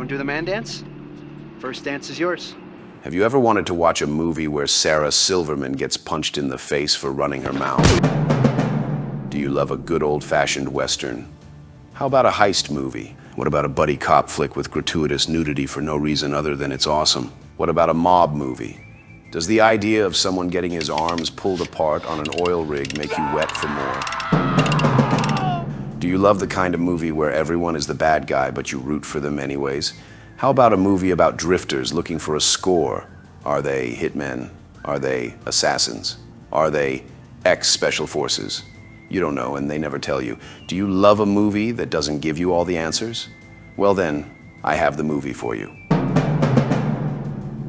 want to do the man dance? First dance is yours. Have you ever wanted to watch a movie where Sarah Silverman gets punched in the face for running her mouth? Do you love a good old-fashioned Western? How about a heist movie? What about a buddy cop flick with gratuitous nudity for no reason other than it's awesome? What about a mob movie? Does the idea of someone getting his arms pulled apart on an oil rig make you wet for more? Do you love the kind of movie where everyone is the bad guy but you root for them anyways? How about a movie about drifters looking for a score? Are they hitmen? Are they assassins? Are they ex-special forces? You don't know, and they never tell you. Do you love a movie that doesn't give you all the answers? Well then, I have the movie for you.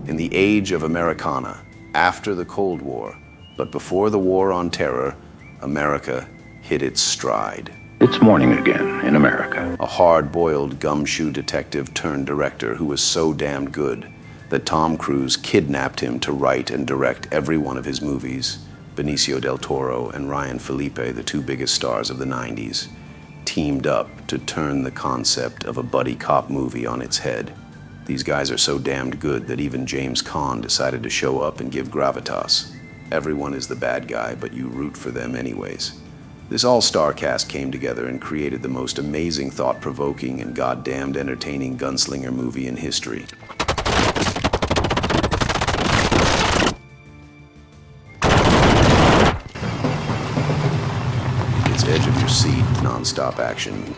In the age of Americana, after the Cold War, but before the War on Terror, America hit its stride. It's morning again in America. A hard-boiled gumshoe detective turned director who was so damned good that Tom Cruise kidnapped him to write and direct every one of his movies. Benicio del Toro and Ryan Felipe, the two biggest stars of the 90s, teamed up to turn the concept of a buddy cop movie on its head. These guys are so damned good that even James Caan decided to show up and give gravitas. Everyone is the bad guy, but you root for them anyways. This all-star cast came together and created the most amazing, thought-provoking, and goddamned entertaining gunslinger movie in history. It's edge-of-your-seat, non-stop action,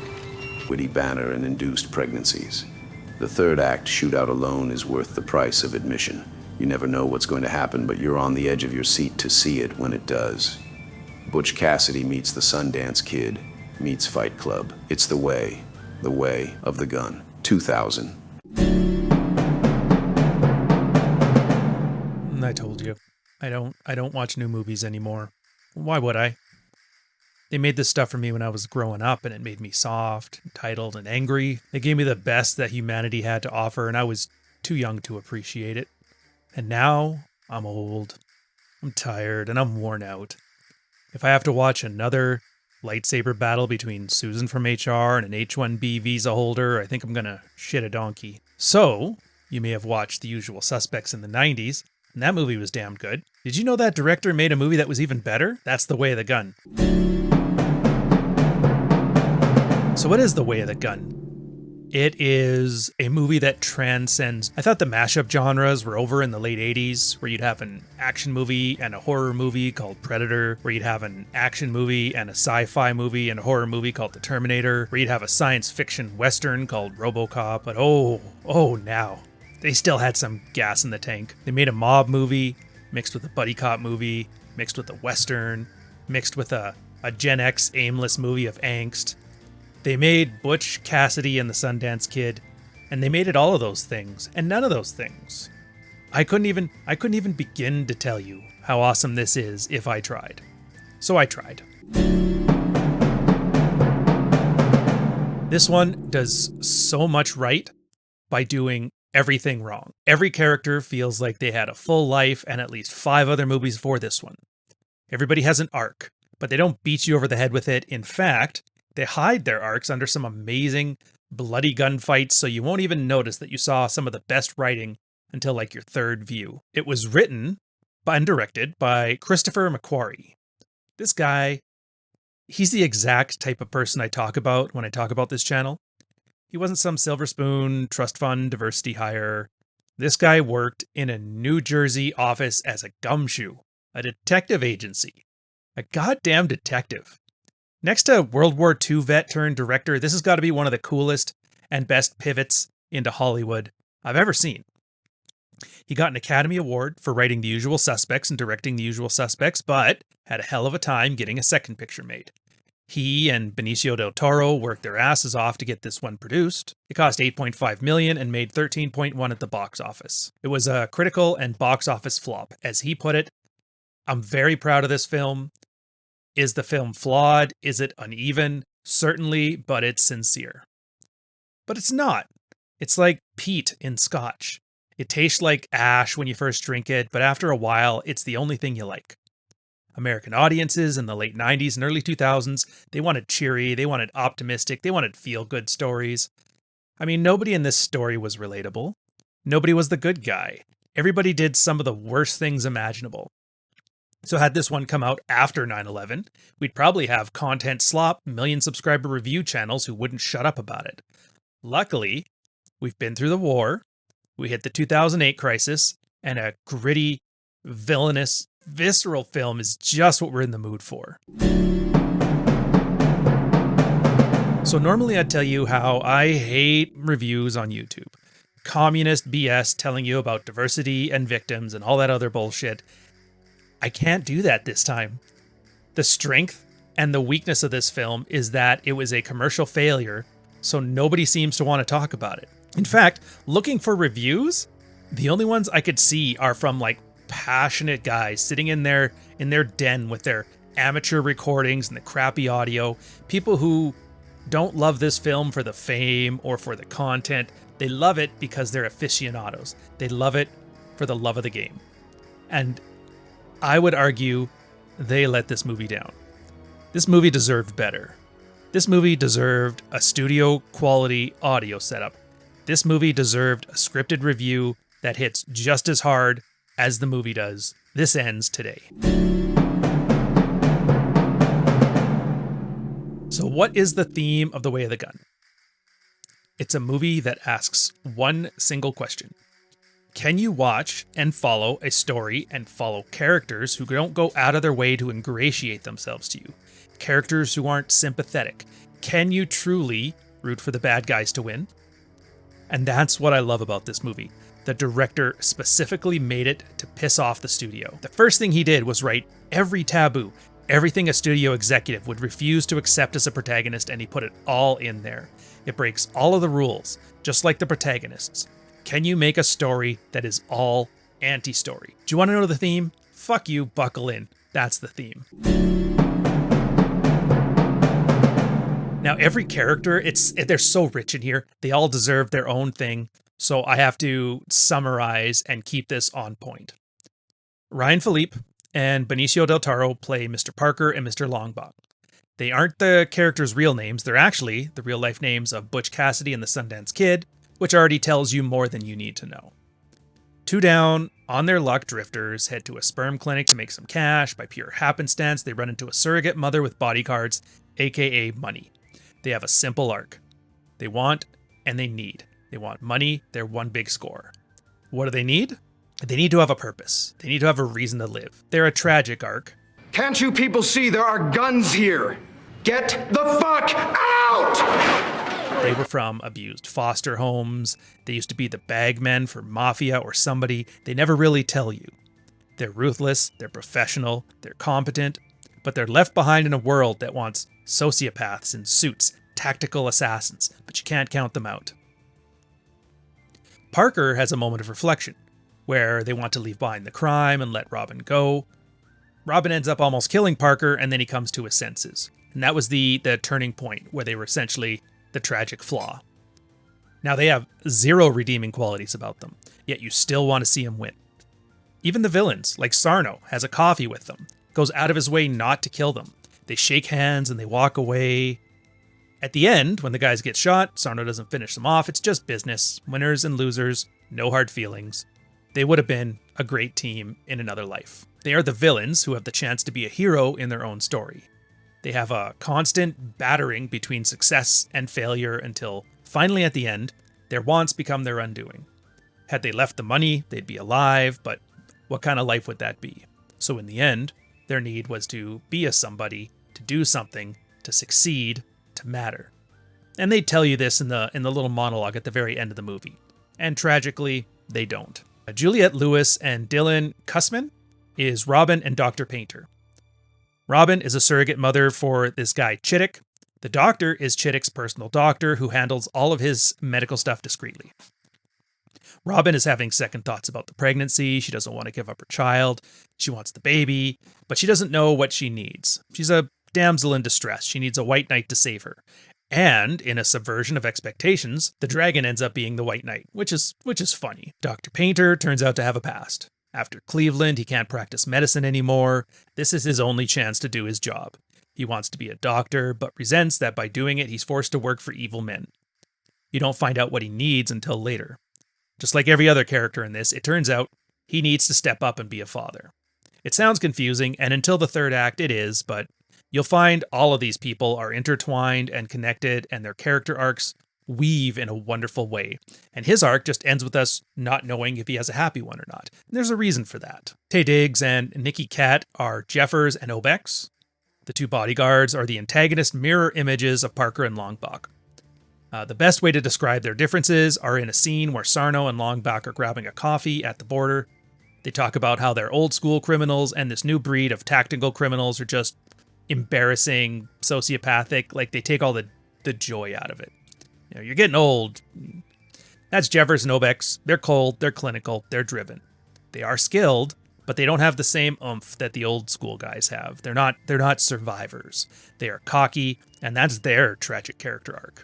witty banter, and induced pregnancies. The third act, Shootout Alone, is worth the price of admission. You never know what's going to happen, but you're on the edge of your seat to see it when it does. Butch Cassidy meets the Sundance Kid, meets Fight Club. It's the way of the gun. 2000. I told you. I don't watch new movies anymore. Why would I? They made this stuff for me when I was growing up, and it made me soft, entitled, and angry. They gave me the best that humanity had to offer, and I was too young to appreciate it. And now, I'm old. I'm tired, and I'm worn out. If I have to watch another lightsaber battle between Susan from HR and an H-1B visa holder, I think I'm gonna shit a donkey. So, you may have watched The Usual Suspects in the 90s, and that movie was damn good. Did you know that director made a movie that was even better? That's The Way of the Gun. So what is The Way of the Gun? It is a movie that transcends... I thought the mashup genres were over in the late 80s, where you'd have an action movie and a horror movie called Predator, where you'd have an action movie and a sci-fi movie and a horror movie called The Terminator, where you'd have a science fiction western called RoboCop, but now, they still had some gas in the tank. They made a mob movie, mixed with a buddy cop movie, mixed with a western, mixed with a Gen X aimless movie of angst. They made Butch Cassidy and the Sundance Kid, and they made it all of those things, and none of those things. I couldn't even begin to tell you how awesome this is if I tried. So I tried. This one does so much right by doing everything wrong. Every character feels like they had a full life and at least 5 other movies before this one. Everybody has an arc, but they don't beat you over the head with it. In fact, they hide their arcs under some amazing, bloody gunfights, so you won't even notice that you saw some of the best writing until like your third view. It was written and directed by Christopher McQuarrie. This guy, he's the exact type of person I talk about when I talk about this channel. He wasn't some silver spoon, trust fund, diversity hire. This guy worked in a New Jersey office as a gumshoe, a detective agency, a goddamn detective. Next to World War II vet turned director, this has got to be one of the coolest and best pivots into Hollywood I've ever seen. He got an Academy Award for writing The Usual Suspects and directing The Usual Suspects, but had a hell of a time getting a second picture made. He and Benicio del Toro worked their asses off to get this one produced. It cost $8.5 million and made $13.1 million at the box office. It was a critical and box office flop. As he put it, I'm very proud of this film. Is the film flawed? Is it uneven? Certainly, but it's sincere. But it's not. It's like peat in scotch. It tastes like ash when you first drink it, but after a while, it's the only thing you like. American audiences in the late 90s and early 2000s, they wanted cheery, they wanted optimistic, they wanted feel-good stories. I mean, nobody in this story was relatable. Nobody was the good guy. Everybody did some of the worst things imaginable. So had this one come out after 9/11, we'd probably have content slop, million subscriber review channels who wouldn't shut up about it. Luckily, we've been through the war, we hit the 2008 crisis, and a gritty, villainous, visceral film is just what we're in the mood for. So normally I'd tell you how I hate reviews on YouTube. Communist BS telling you about diversity and victims and all that other bullshit. I can't do that this time. The strength and the weakness of this film is that it was a commercial failure, so nobody seems to want to talk about it. In fact, looking for reviews, the only ones I could see are from like passionate guys sitting in their den with their amateur recordings and the crappy audio, people who don't love this film for the fame or for the content. They love it because they're aficionados. They love it for the love of the game. And I would argue they let this movie down. This movie deserved better. This movie deserved a studio quality audio setup. This movie deserved a scripted review that hits just as hard as the movie does. This ends today. So what is the theme of The Way of the Gun? It's a movie that asks one single question. Can you watch and follow a story and follow characters who don't go out of their way to ingratiate themselves to you? Characters who aren't sympathetic. Can you truly root for the bad guys to win? And that's what I love about this movie. The director specifically made it to piss off the studio. The first thing he did was write every taboo, everything a studio executive would refuse to accept as a protagonist, and he put it all in there. It breaks all of the rules, just like the protagonists. Can you make a story that is all anti-story? Do you want to know the theme? Fuck you, buckle in. That's the theme. Now, every character, they're so rich in here. They all deserve their own thing. So I have to summarize and keep this on point. Ryan Philippe and Benicio del Toro play Mr. Parker and Mr. Longbottom. They aren't the characters' real names. They're actually the real-life names of Butch Cassidy and the Sundance Kid, which already tells you more than you need to know. Two down, on their luck, drifters head to a sperm clinic to make some cash. By pure happenstance, they run into a surrogate mother with bodyguards, aka money. They have a simple arc. They want and they need. They want money, they're one big score. What do they need? They need to have a purpose. They need to have a reason to live. They're a tragic arc. Can't you people see there are guns here? Get the fuck out! They were from abused foster homes. They used to be the bagmen for mafia or somebody. They never really tell you. They're ruthless, they're professional, they're competent, but they're left behind in a world that wants sociopaths in suits, tactical assassins, but you can't count them out. Parker has a moment of reflection, where they want to leave behind the crime and let Robin go. Robin ends up almost killing Parker, and then he comes to his senses. And that was the turning point, where they were essentially the tragic flaw. Now they have zero redeeming qualities about them, yet you still want to see him win. Even the villains, like Sarno, has a coffee with them, goes out of his way not to kill them. They shake hands and they walk away. At the end, when the guys get shot, Sarno doesn't finish them off. It's just business. Winners and losers, no hard feelings. They would have been a great team in another life. They are the villains who have the chance to be a hero in their own story. They have a constant battering between success and failure until, finally at the end, their wants become their undoing. Had they left the money, they'd be alive, but what kind of life would that be? So in the end, their need was to be a somebody, to do something, to succeed, to matter. And they tell you this in the little monologue at the very end of the movie. And tragically, they don't. Juliette Lewis and Dylan Kussman is Robin and Dr. Painter. Robin is a surrogate mother for this guy, Chittick. The doctor is Chittick's personal doctor who handles all of his medical stuff discreetly. Robin is having second thoughts about the pregnancy. She doesn't want to give up her child. She wants the baby, but she doesn't know what she needs. She's a damsel in distress. She needs a white knight to save her. And in a subversion of expectations, the dragon ends up being the White Knight, which is funny. Dr. Painter turns out to have a past. After Cleveland, he can't practice medicine anymore. This is his only chance to do his job. He wants to be a doctor, but resents that by doing it, he's forced to work for evil men. You don't find out what he needs until later. Just like every other character in this, it turns out he needs to step up and be a father. It sounds confusing, and until the third act it is, but you'll find all of these people are intertwined and connected, and their character arcs weave in a wonderful way. And his arc just ends with us not knowing if he has a happy one or not. And there's a reason for that. Taye Diggs and Nicky Katt are Jeffers and Obex. The two bodyguards are the antagonist mirror images of Parker and Longbach. The best way to describe their differences are in a scene where Sarno and Longbach are grabbing a coffee at the border. They talk about how they're old school criminals and this new breed of tactical criminals are just embarrassing, sociopathic, like they take all the joy out of it. You know, you're getting old. That's Jeffers and Obex. They're cold, they're clinical, they're driven. They are skilled, but they don't have the same oomph that the old school guys have. They're not survivors. They are cocky, and that's their tragic character arc.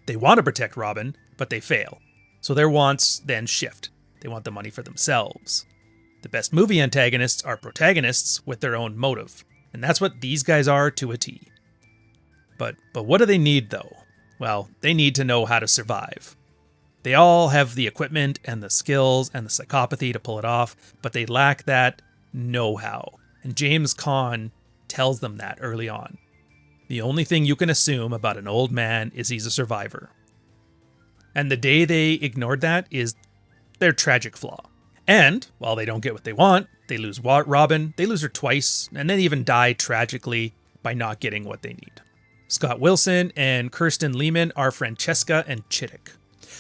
They want to protect Robin, but they fail. So their wants then shift. They want the money for themselves. The best movie antagonists are protagonists with their own motive. And that's what these guys are to a T. But what do they need, though? Well, they need to know how to survive. They all have the equipment and the skills and the psychopathy to pull it off, but they lack that know-how. And James Caan tells them that early on. The only thing you can assume about an old man is he's a survivor. And the day they ignored that is their tragic flaw. And while they don't get what they want, they lose Robin, they lose her twice, and then even die tragically by not getting what they need. Scott Wilson and Kirsten Lehman are Francesca and Chittick.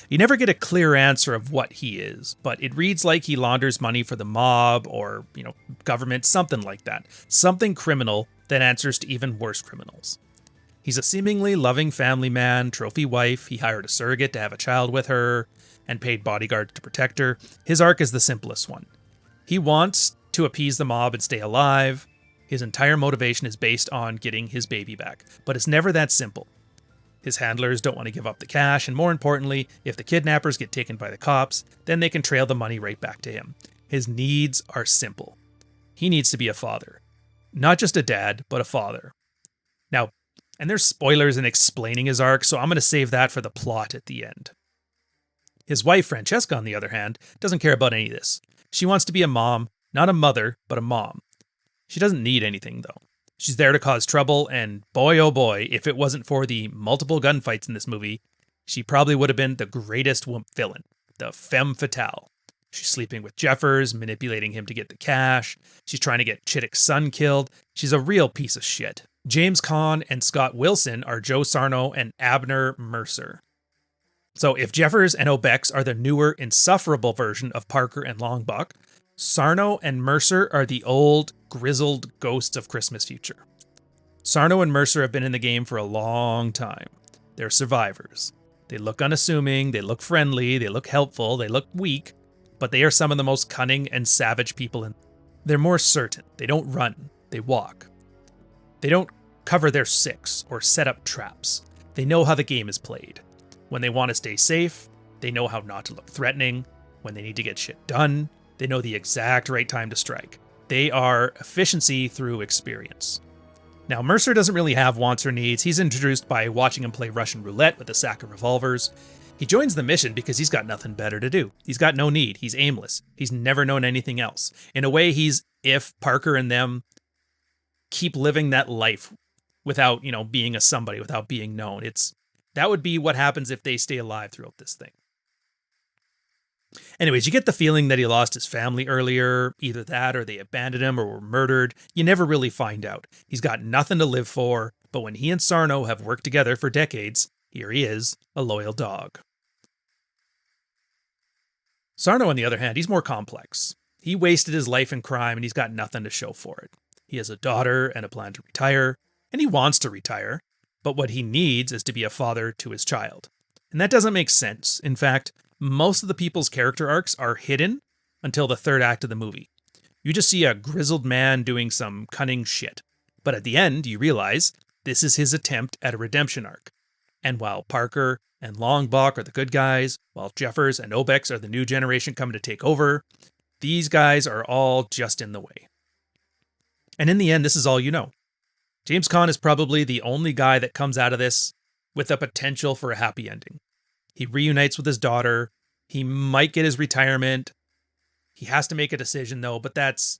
You never get a clear answer of what he is, but it reads like he launders money for the mob or, government, something like that. Something criminal that answers to even worse criminals. He's a seemingly loving family man, trophy wife. He hired a surrogate to have a child with her and paid bodyguards to protect her. His arc is the simplest one. He wants to appease the mob and stay alive. His entire motivation is based on getting his baby back, but it's never that simple. His handlers don't want to give up the cash, and more importantly, if the kidnappers get taken by the cops, then they can trail the money right back to him. His needs are simple. He needs to be a father. Not just a dad, but a father. Now, and there's spoilers in explaining his arc, so I'm going to save that for the plot at the end. His wife, Francesca, on the other hand, doesn't care about any of this. She wants to be a mom, not a mother, but a mom. She doesn't need anything, though. She's there to cause trouble, and boy oh boy, if it wasn't for the multiple gunfights in this movie, she probably would have been the greatest villain, the femme fatale. She's sleeping with Jeffers, manipulating him to get the cash. She's trying to get Chittick's son killed. She's a real piece of shit. James Caan and Scott Wilson are Joe Sarno and Abner Mercer. So if Jeffers and Obex are the newer, insufferable version of Parker and Longbach, Sarno and Mercer are the old, grizzled ghosts of Christmas future. Sarno and Mercer have been in the game for a long time. They're survivors. They look unassuming, they look friendly, they look helpful, they look weak, but they are some of the most cunning and savage people in. They're more certain. They don't run, they walk. They don't cover their six or set up traps. They know how the game is played. When they want to stay safe, they know how not to look threatening. When they need to get shit done, they know the exact right time to strike. They are efficiency through experience. Now, Mercer doesn't really have wants or needs. He's introduced by watching him play Russian roulette with a sack of revolvers. He joins the mission because he's got nothing better to do. He's got no need. He's aimless. He's never known anything else. In a way, he's if Parker and them keep living that life without, being a somebody, without being known. That would be what happens if they stay alive throughout this thing. Anyways, you get the feeling that he lost his family earlier, either that or they abandoned him or were murdered. You never really find out. He's got nothing to live for, but when he and Sarno have worked together for decades, here he is, a loyal dog. Sarno, on the other hand, he's more complex. He wasted his life in crime and he's got nothing to show for it. He has a daughter and a plan to retire, and he wants to retire, but what he needs is to be a father to his child. And that doesn't make sense. In fact, most of the people's character arcs are hidden until the third act of the movie. You just see a grizzled man doing some cunning shit. But at the end, you realize this is his attempt at a redemption arc. And while Parker and Longbach are the good guys, while Jeffers and Obex are the new generation coming to take over, these guys are all just in the way. And in the end, this is all you know. James Caan is probably the only guy that comes out of this with a potential for a happy ending. He reunites with his daughter. He might get his retirement. He has to make a decision, though, but that's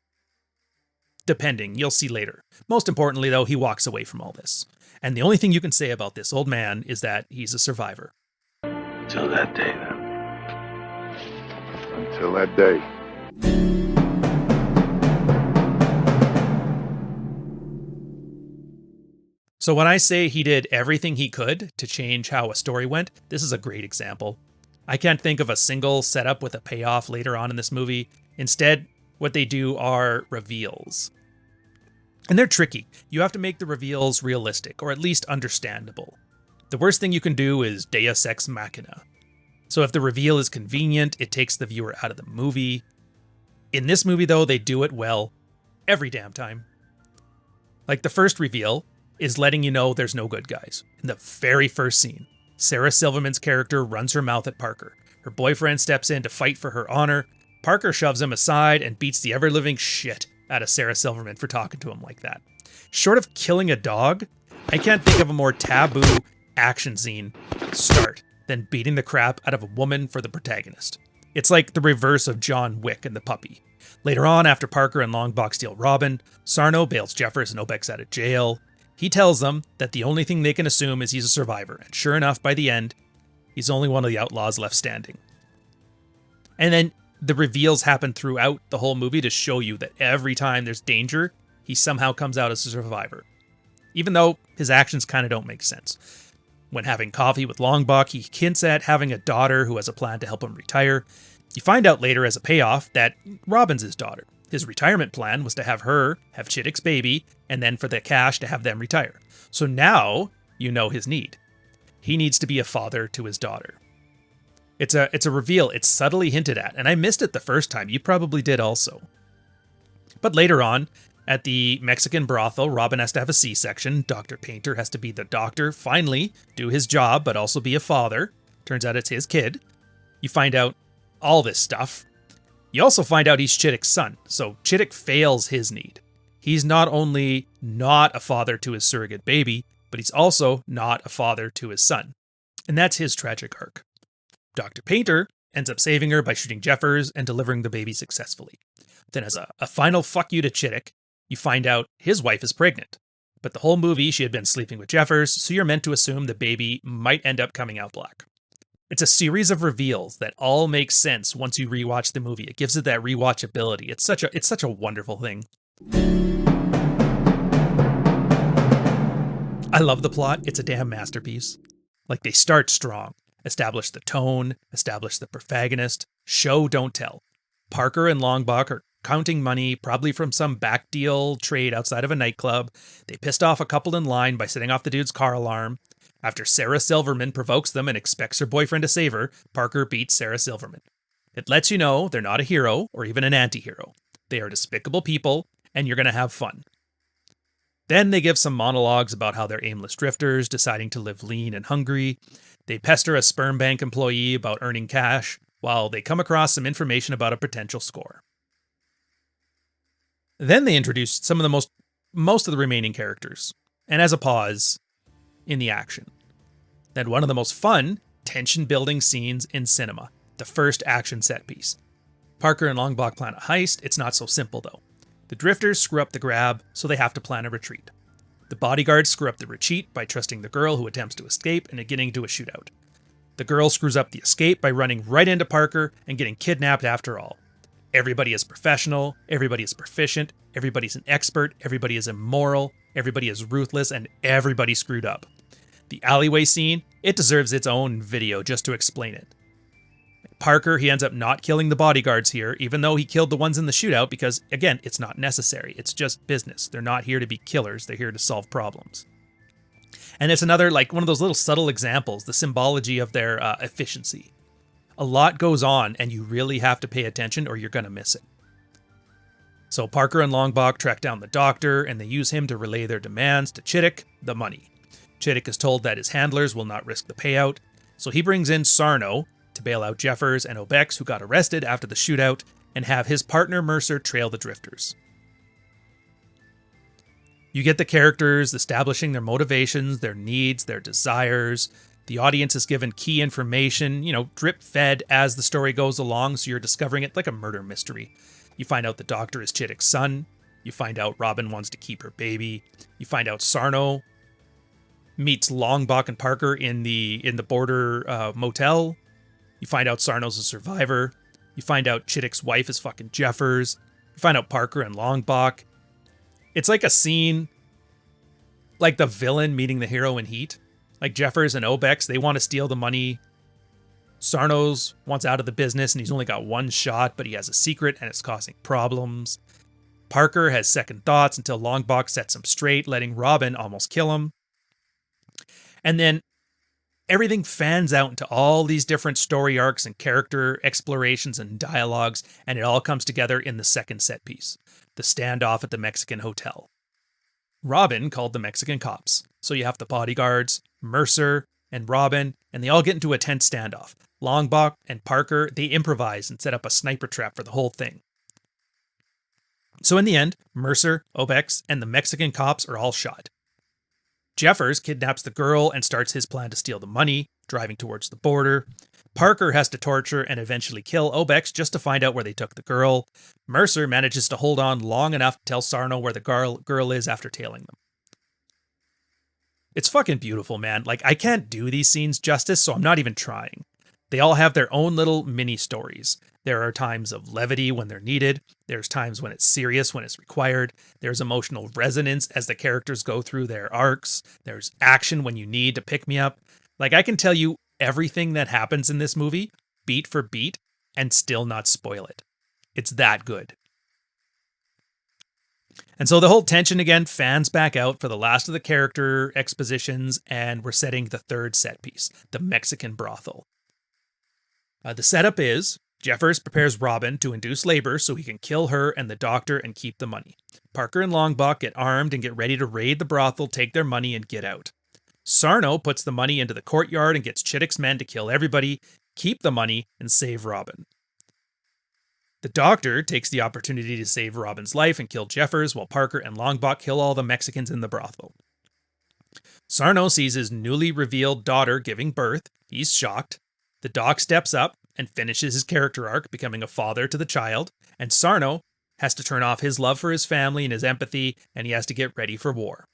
depending. You'll see later. Most importantly, though, he walks away from all this. And the only thing you can say about this old man is that he's a survivor. Until that day, then. Until that day. So when I say he did everything he could to change how a story went, this is a great example. I can't think of a single setup with a payoff later on in this movie. Instead, what they do are reveals. And they're tricky. You have to make the reveals realistic, or at least understandable. The worst thing you can do is deus ex machina. So if the reveal is convenient, it takes the viewer out of the movie. In this movie, though, they do it well every damn time. Like the first reveal is letting you know there's no good guys. In the very first scene, Sarah Silverman's character runs her mouth at Parker. Her boyfriend steps in to fight for her honor. Parker shoves him aside and beats the ever-living shit out of Sarah Silverman for talking to him like that. Short of killing a dog, I can't think of a more taboo action scene start than beating the crap out of a woman for the protagonist. It's like the reverse of John Wick and the puppy. Later on, after Parker and Longbach steal Robin, Sarno bails Jeffers and Obex out of jail. He tells them that the only thing they can assume is he's a survivor, and sure enough, by the end, he's only one of the outlaws left standing. And then the reveals happen throughout the whole movie to show you that every time there's danger, he somehow comes out as a survivor. Even though his actions kind of don't make sense. When having coffee with Longbach, he hints at having a daughter who has a plan to help him retire. You find out later as a payoff that Robin's his daughter. His retirement plan was to have her have Chittick's baby, and then for the cash to have them retire. So now you know his need. He needs to be a father to his daughter. It's a reveal. It's subtly hinted at, and I missed it the first time. You probably did also. But later on, at the Mexican brothel, Robin has to have a C-section. Dr. Painter has to be the doctor, finally do his job, but also be a father. Turns out it's his kid. You find out all this stuff. You also find out he's Chittick's son, so Chittick fails his need. He's not only not a father to his surrogate baby, but he's also not a father to his son. And that's his tragic arc. Dr. Painter ends up saving her by shooting Jeffers and delivering the baby successfully. Then as a final fuck you to Chittick, you find out his wife is pregnant. But the whole movie she had been sleeping with Jeffers, so you're meant to assume the baby might end up coming out black. It's a series of reveals that all make sense once you rewatch the movie. It gives it that rewatchability. It's such a wonderful thing. I love the plot. It's a damn masterpiece. Like, they start strong. Establish the tone, establish the protagonist, show, don't tell. Parker and Longbach are counting money, probably from some back deal trade outside of a nightclub. They pissed off a couple in line by setting off the dude's car alarm. After Sarah Silverman provokes them and expects her boyfriend to save her, Parker beats Sarah Silverman. It lets you know they're not a hero or even an anti-hero. They are despicable people, and you're going to have fun. Then they give some monologues about how they're aimless drifters, deciding to live lean and hungry. They pester a sperm bank employee about earning cash, while they come across some information about a potential score. Then they introduce some of the most of the remaining characters, and as a pause, in the action. Then one of the most fun, tension-building scenes in cinema, the first action set piece. Parker and Longbach plan a heist. It's not so simple, though. The drifters screw up the grab, so they have to plan a retreat. The bodyguards screw up the retreat by trusting the girl who attempts to escape and getting into a shootout. The girl screws up the escape by running right into Parker and getting kidnapped after all. Everybody is professional, everybody is proficient, everybody's an expert, everybody is immoral, everybody is ruthless, and everybody screwed up. The alleyway scene, it deserves its own video just to explain it. Parker, he ends up not killing the bodyguards here, even though he killed the ones in the shootout because, again, it's not necessary. It's just business. They're not here to be killers. They're here to solve problems. And it's another, like, one of those little subtle examples, the symbology of their efficiency. A lot goes on, and you really have to pay attention or you're going to miss it. So Parker and Longbach track down the doctor, and they use him to relay their demands to Chittick, the money. Chittick is told that his handlers will not risk the payout, so he brings in Sarno to bail out Jeffers and Obex, who got arrested after the shootout, and have his partner Mercer trail the drifters. You get the characters establishing their motivations, their needs, their desires. The audience is given key information, drip fed as the story goes along, so you're discovering it like a murder mystery. You find out the doctor is Chittick's son. You find out Robin wants to keep her baby. You find out Sarno meets Longbach and Parker in the border motel. You find out Sarno's a survivor. You find out Chittick's wife is fucking Jeffers. You find out Parker and Longbach. It's like a scene like the villain meeting the hero in Heat. Like Jeffers and Obex, they want to steal the money. Sarno's wants out of the business and he's only got one shot, but he has a secret and it's causing problems. Parker has second thoughts until Longbach sets him straight, letting Robin almost kill him. And then everything fans out into all these different story arcs and character explorations and dialogues, and it all comes together in the second set piece, the standoff at the Mexican hotel. Robin called the Mexican cops, so you have the bodyguards, Mercer, and Robin, and they all get into a tense standoff. Longbach and Parker, they improvise and set up a sniper trap for the whole thing. So in the end, Mercer, Obex, and the Mexican cops are all shot. Jeffers kidnaps the girl and starts his plan to steal the money, driving towards the border. Parker has to torture and eventually kill Obex just to find out where they took the girl. Mercer manages to hold on long enough to tell Sarno where the girl is after tailing them. It's fucking beautiful, man. Like, I can't do these scenes justice, so I'm not even trying. They all have their own little mini stories. There are times of levity when they're needed. There's times when it's serious when it's required. There's emotional resonance as the characters go through their arcs. There's action when you need to pick me up. Like, I can tell you everything that happens in this movie, beat for beat, and still not spoil it. It's that good. And so the whole tension again fans back out for the last of the character expositions, and we're setting the third set piece, the Mexican brothel. The setup is Jeffers prepares Robin to induce labor so he can kill her and the doctor and keep the money. Parker and Longbach get armed and get ready to raid the brothel, take their money, and get out. Sarno puts the money into the courtyard and gets Chittick's men to kill everybody, keep the money, and save Robin. The doctor takes the opportunity to save Robin's life and kill Jeffers, while Parker and Longbach kill all the Mexicans in the brothel. Sarno sees his newly revealed daughter giving birth. He's shocked. The doc steps up and finishes his character arc, becoming a father to the child, and Sarno has to turn off his love for his family and his empathy, and he has to get ready for war.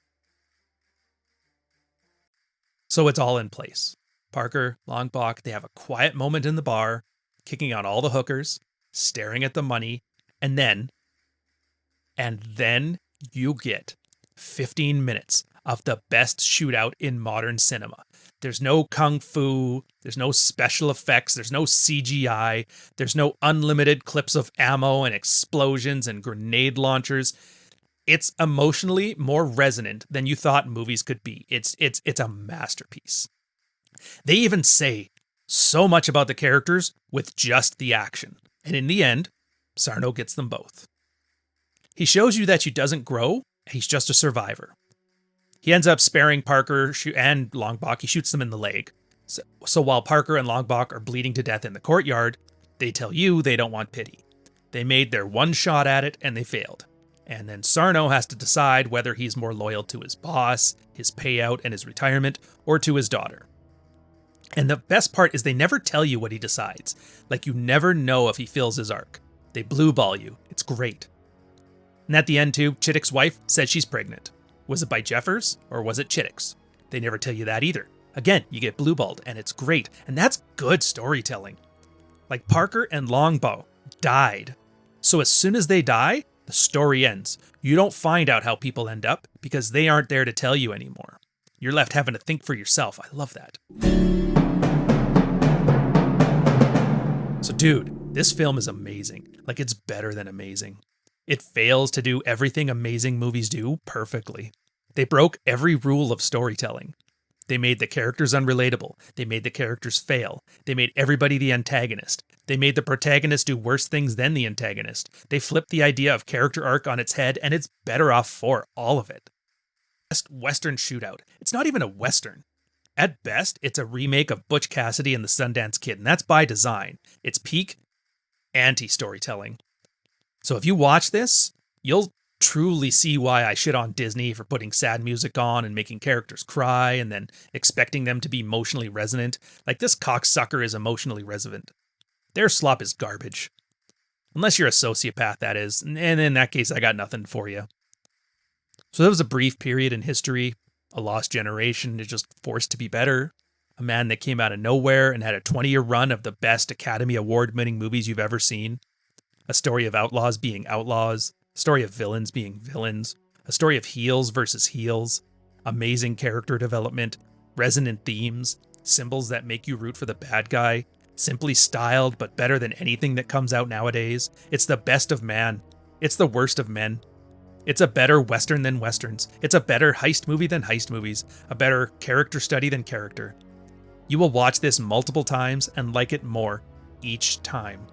So it's all in place. Parker, Longbach, they have a quiet moment in the bar, kicking out all the hookers, staring at the money, and then you get 15 minutes of the best shootout in modern cinema. There's no kung fu, there's no special effects, there's no CGI, there's no unlimited clips of ammo and explosions and grenade launchers. It's emotionally more resonant than you thought movies could be. It's a masterpiece. They even say so much about the characters with just the action. And in the end, Sarno gets them both. He shows you that he doesn't grow, he's just a survivor. He ends up sparing Parker and Longbach. He shoots them in the leg. So while Parker and Longbach are bleeding to death in the courtyard, they tell you they don't want pity. They made their one shot at it and they failed. And then Sarno has to decide whether he's more loyal to his boss, his payout, and his retirement, or to his daughter. And the best part is they never tell you what he decides. Like, you never know if he fills his arc. They blue ball you. It's great. And at the end too, Chittick's wife said she's pregnant. Was it by Jeffers or was it Chittick's? They never tell you that either. Again, you get blue-balled and it's great. And that's good storytelling. Like, Parker and Longbach died. So as soon as they die, the story ends. You don't find out how people end up because they aren't there to tell you anymore. You're left having to think for yourself. I love that. So dude, this film is amazing. Like, it's better than amazing. It fails to do everything amazing movies do perfectly. They broke every rule of storytelling. They made the characters unrelatable. They made the characters fail. They made everybody the antagonist. They made the protagonist do worse things than the antagonist. They flipped the idea of character arc on its head, and it's better off for all of it. Best Western shootout. It's not even a Western. At best, it's a remake of Butch Cassidy and the Sundance Kid, and that's by design. It's peak anti-storytelling. So if you watch this, you'll truly see why I shit on Disney for putting sad music on and making characters cry and then expecting them to be emotionally resonant. Like, this cocksucker is emotionally resonant. Their slop is garbage. Unless you're a sociopath, that is. And in that case, I got nothing for you. So there was a brief period in history, a lost generation is just forced to be better. A man that came out of nowhere and had a 20-year run of the best Academy Award-winning movies you've ever seen. A story of outlaws being outlaws. A story of villains being villains. A story of heels versus heels. Amazing character development. Resonant themes. Symbols that make you root for the bad guy. Simply styled, but better than anything that comes out nowadays. It's the best of man. It's the worst of men. It's a better Western than Westerns. It's a better heist movie than heist movies. A better character study than character. You will watch this multiple times and like it more each time.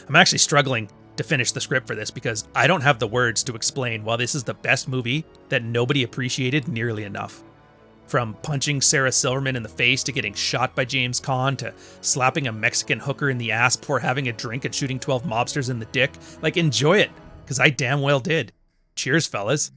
I'm actually struggling to finish the script for this because I don't have the words to explain why this is the best movie that nobody appreciated nearly enough. From punching Sarah Silverman in the face to getting shot by James Caan to slapping a Mexican hooker in the ass before having a drink and shooting 12 mobsters in the dick. Like, enjoy it, because I damn well did. Cheers, fellas.